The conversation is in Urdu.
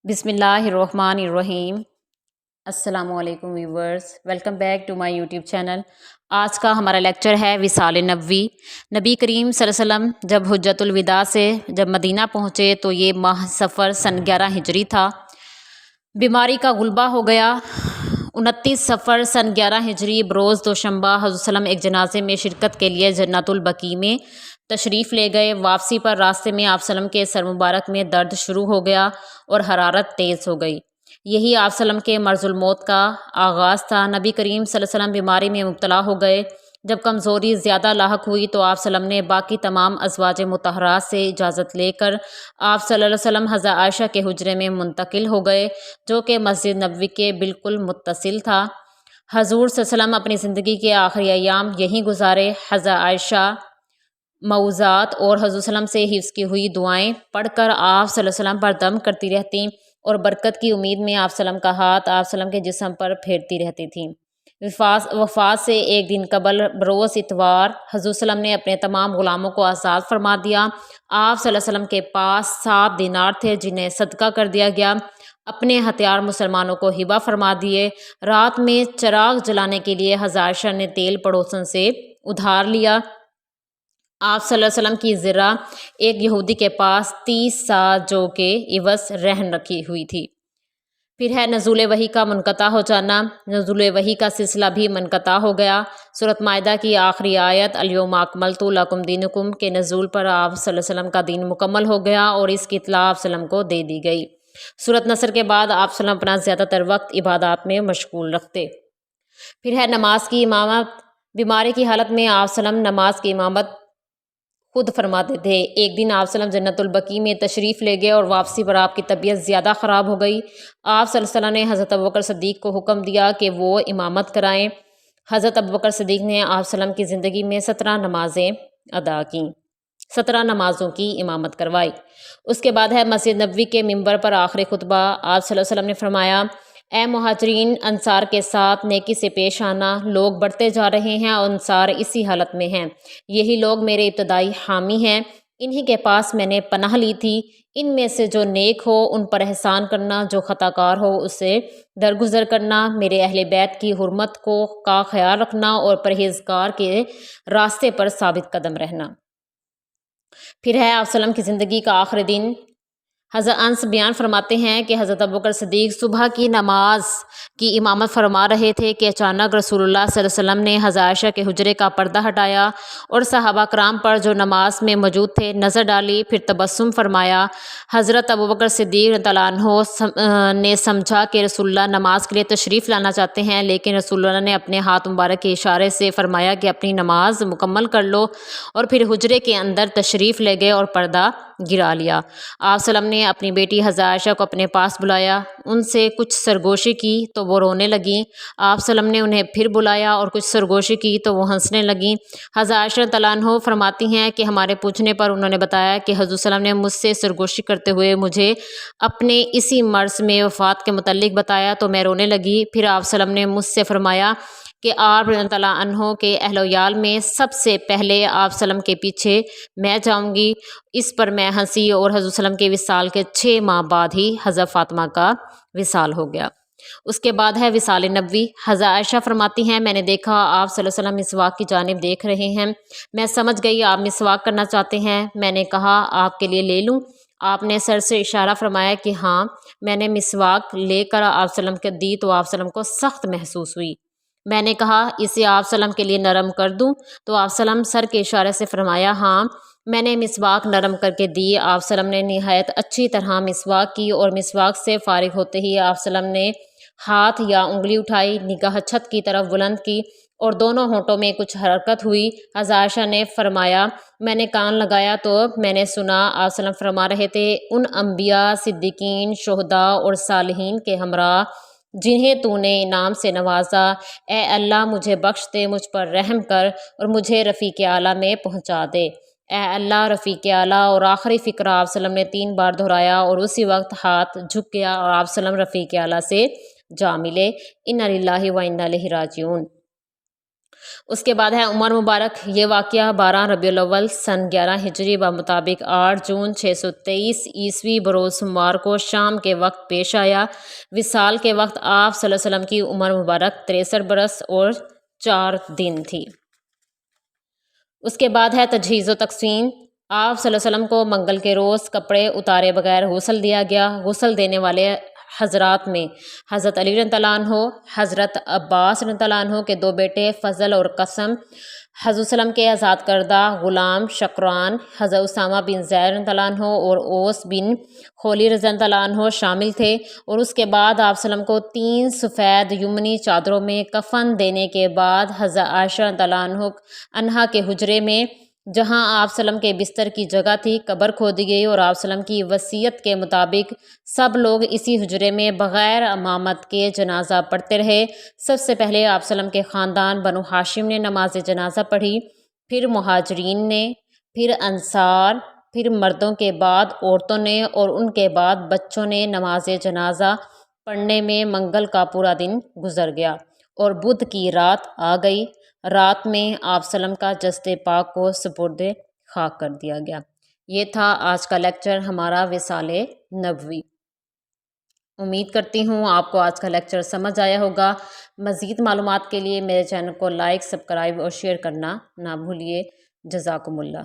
بسم اللہ الرحمن الرحیم۔ السلام علیکم viewers, welcome back to my YouTube channel. آج کا ہمارا لیکچر ہے وصال نبوی۔ نبی کریم صلی اللہ علیہ وسلم جب حجۃ الوداع سے مدینہ پہنچے تو یہ ماہ صفر سن 11 ہجری تھا۔ بیماری کا غلبہ ہو گیا۔ 29 صفر سن 11 ہجری بروز دوشنبہ حضرت صلی اللہ علیہ وسلم ایک جنازے میں شرکت کے لیے جنت البقیع میں تشریف لے گئے۔ واپسی پر راستے میں آپ صلی اللہ علیہ وسلم کے سر مبارک میں درد شروع ہو گیا اور حرارت تیز ہو گئی۔ یہی آپ صلی اللہ علیہ وسلم کے مرض الموت کا آغاز تھا۔ نبی کریم صلی اللہ علیہ وسلم بیماری میں مبتلا ہو گئے۔ جب کمزوری زیادہ لاحق ہوئی تو آپ صلی اللہ علیہ وسلم نے باقی تمام ازواج مطہرات سے اجازت لے کر آپ صلی اللہ علیہ وسلم حضرت عائشہ کے حجرے میں منتقل ہو گئے، جو کہ مسجد نبوی کے بالکل متصل تھا۔ حضور صلی اللہ علیہ وسلم اپنی زندگی کے آخری ایام یہیں گزارے۔ حضرت عائشہ موعظات اور حضور صلی اللہ علیہ وسلم سے حفظ کی ہوئی دعائیں پڑھ کر آپ صلی اللہ علیہ وسلم پر دم کرتی رہتیں اور برکت کی امید میں آپ صلی اللہ علیہ وسلم کا ہاتھ آپ صلی اللہ علیہ وسلم کے جسم پر پھیرتی رہتی تھیں۔ وفات سے ایک دن قبل بروز اتوار حضور صلی اللہ علیہ وسلم نے اپنے تمام غلاموں کو آزاد فرما دیا۔ آپ صلی اللہ علیہ وسلم کے پاس 7 دینار تھے جنہیں صدقہ کر دیا گیا۔ اپنے ہتھیار مسلمانوں کو ہبہ فرما دیے۔ رات میں چراغ جلانے کے لیے حضرت عائشہ نے تیل پڑوسن سے ادھار لیا۔ آپ صلی اللہ علیہ وسلم کی زرہ ایک یہودی کے پاس 30 سا جو کے عوض رہن رکھی ہوئی تھی۔ پھر ہے نزول وحی کا منقطع ہو جانا۔ نزول وحی کا سلسلہ بھی منقطع ہو گیا۔ سورۃ مائدہ کی آخری آیت الیوم اکملت لکم دینکم کے نزول پر آپ صلی اللہ علیہ وسلم کا دین مکمل ہو گیا اور اس کی اطلاع آپ صلی اللہ علیہ وسلم کو دے دی گئی۔ سورۃ نصر کے بعد آپ صلی اللہ علیہ وسلم اپنا زیادہ تر وقت عبادات میں مشغول رکھتے۔ پھر ہے نماز کی امامت۔ بیماری کی حالت میں آپ صلی اللہ علیہ وسلم نماز کی امامت خود فرماتے تھے۔ ایک دن آپ صلی اللہ علیہ وسلم جنت البقیع میں تشریف لے گئے اور واپسی پر آپ کی طبیعت زیادہ خراب ہو گئی۔ آپ صلی اللہ علیہ وسلم نے حضرت ابوبکر صدیق کو حکم دیا کہ وہ امامت کرائیں۔ حضرت ابوبکر صدیق نے آپ صلی اللہ علیہ وسلم کی زندگی میں 17 نمازیں ادا کیں، 17 نمازوں کی امامت کروائی۔ اس کے بعد ہے مسجد نبوی کے ممبر پر آخری خطبہ۔ آپ صلی اللہ علیہ وسلم نے فرمایا، اے مہاجرین انصار کے ساتھ نیکی سے پیش آنا۔ لوگ بڑھتے جا رہے ہیں اور انصار اسی حالت میں ہیں۔ یہی لوگ میرے ابتدائی حامی ہیں، انہی کے پاس میں نے پناہ لی تھی۔ ان میں سے جو نیک ہو ان پر احسان کرنا، جو خطا کار ہو اس سے درگزر کرنا، میرے اہل بیت کی حرمت کا خیال رکھنا اور پرہیزگار کے راستے پر ثابت قدم رہنا۔ پھر ہے آپ صلی اللہ علیہ وسلم کی زندگی کا آخری دن۔ حضرت انس بیان فرماتے ہیں کہ حضرت ابوبکر صدیق صبح کی نماز کی امامت فرما رہے تھے کہ اچانک رسول اللہ صلی اللہ علیہ وسلم نے حضرت عائشہ کے حجرے کا پردہ ہٹایا اور صحابہ کرام پر جو نماز میں موجود تھے نظر ڈالی، پھر تبسم فرمایا۔ حضرت ابوبکر صدیق رضی اللہ عنہ نے سمجھا کہ رسول اللہ نماز کے لیے تشریف لانا چاہتے ہیں، لیکن رسول اللہ نے اپنے ہاتھ مبارک کے اشارے سے فرمایا کہ اپنی نماز مکمل کر لو، اور پھر حجرے کے اندر تشریف لے گئے اور پردہ گرا لیا۔ آپ صلی اللہ علیہ وسلم نے اپنی بیٹی حضرت عائشہ کو اپنے پاس بلایا، ان سے کچھ سرگوشی کی تو وہ رونے لگیں۔ آپ صلی اللہ علیہ وسلم نے انہیں پھر بلایا اور کچھ سرگوشی کی تو وہ ہنسنے لگیں۔ حضرت عائشہ رضی اللہ عنہ فرماتی ہیں کہ ہمارے پوچھنے پر انہوں نے بتایا کہ حضور صلی اللہ علیہ وسلم نے مجھ سے سرگوشی کرتے ہوئے مجھے اپنے اسی مرض میں وفات کے متعلق بتایا تو میں رونے لگی۔ پھر آپ صلی اللہ علیہ وسلم نے مجھ سے فرمایا کہ آپ رضی اللہ عنہ کے اہل و عیال میں سب سے پہلے آپ صلی اللہ علیہ وسلم کے پیچھے میں جاؤں گی۔ اس پر میں ہنسی اور حضور صلی اللہ علیہ وسلم کے وصال کے 6 ماہ بعد ہی حضرت فاطمہ کا وصال ہو گیا۔ اس کے بعد ہے وصال نبوی۔ حضرت عائشہ فرماتی ہیں، میں نے دیکھا آپ صلی اللہ علیہ وسلم مسواک کی جانب دیکھ رہے ہیں، میں سمجھ گئی آپ مسواک کرنا چاہتے ہیں۔ میں نے کہا آپ کے لیے لے لوں؟ آپ نے سر سے اشارہ فرمایا کہ ہاں۔ میں نے مسواک لے کر آپ صلی اللہ علیہ وسلم کو دی تو آپ صلی اللہ علیہ وسلم کو سخت محسوس ہوئی۔ میں نے کہا اسے آپ صلی اللہ علیہ وسلم کے لیے نرم کر دوں؟ تو آپ صلی اللہ علیہ وسلم سر کے اشارے سے فرمایا ہاں۔ میں نے مسواک نرم کر کے دی۔ آپ صلی اللہ علیہ وسلم نے نہایت اچھی طرح مسواک کی اور مسواک سے فارغ ہوتے ہی آپ صلی اللہ علیہ وسلم نے ہاتھ یا انگلی اٹھائی، نگاہ چھت کی طرف بلند کی اور دونوں ہونٹوں میں کچھ حرکت ہوئی۔ حضرت عائشہ نے فرمایا میں نے کان لگایا تو میں نے سنا آپ صلی اللہ علیہ وسلم فرما رہے تھے، ان انبیاء، صدیقین، شہداء اور صالحین کے ہمراہ جنہیں تو نے انعام سے نوازا، اے اللہ مجھے بخش دے، مجھ پر رحم کر اور مجھے رفیق اعلیٰ میں پہنچا دے۔ اے اللہ رفیق اعلیٰ، اور آخری فقرہ آپ صلی اللہ علیہ وسلم نے 3 بار دہرایا اور اسی وقت ہاتھ جھک گیا اور آپ صلی اللہ علیہ وسلم رفیق اعلیٰ سے جا ملے۔ انا للہ و انا الیہ راجعون۔ اس کے بعد ہے عمر مبارک۔ یہ واقعہ 12 ربیع الاول سن 11 ہجری بمطابق 8 جون 623 عیسوی بروز سوموار کو شام کے وقت پیش آیا۔ وصال کے وقت آپ صلی اللہ علیہ وسلم کی عمر مبارک 63 برس اور 4 دن تھی۔ اس کے بعد ہے تجہیز و تقسیم۔ آپ صلی اللہ علیہ وسلم کو منگل کے روز کپڑے اتارے بغیر غسل دیا گیا۔ غسل دینے والے حضرات میں حضرت علی رضی اللہ عنہ، حضرت عباس رضی اللہ عنہ کے 2 بیٹے فضل اور قاسم، حضرت وسلم کے آزاد کردہ غلام شکران، حضرت اسامہ بن زید رضی اللہ عنہ اور اوس بن خولی رضی اللہ عنہ شامل تھے۔ اور اس کے بعد آپ صلی اللہ علیہ وسلم کو 3 سفید یمنی چادروں میں کفن دینے کے بعد حضرت عائشہ رضی اللہ عنہا کے حجرے میں، جہاں آپ صلی اللہ علیہ وسلم کے بستر کی جگہ تھی، قبر کھودی گئی اور آپ صلی اللہ علیہ وسلم کی وصیت کے مطابق سب لوگ اسی حجرے میں بغیر امامت کے جنازہ پڑھتے رہے۔ سب سے پہلے آپ صلی اللہ علیہ وسلم کے خاندان بنو ہاشم نے نماز جنازہ پڑھی، پھر مہاجرین نے، پھر انصار، پھر مردوں کے بعد عورتوں نے اور ان کے بعد بچوں نے نماز جنازہ پڑھنے میں منگل کا پورا دن گزر گیا اور بدھ کی رات آ گئی۔ رات میں آپ صلی اللہ علیہ وسلم کا جسد پاک کو سپرد خاک کر دیا گیا۔ یہ تھا آج کا لیکچر ہمارا وصال نبوی۔ امید کرتی ہوں آپ کو آج کا لیکچر سمجھ آیا ہوگا۔ مزید معلومات کے لیے میرے چینل کو لائک، سبسکرائب اور شیئر کرنا نہ بھولیے۔ جزاکم اللہ۔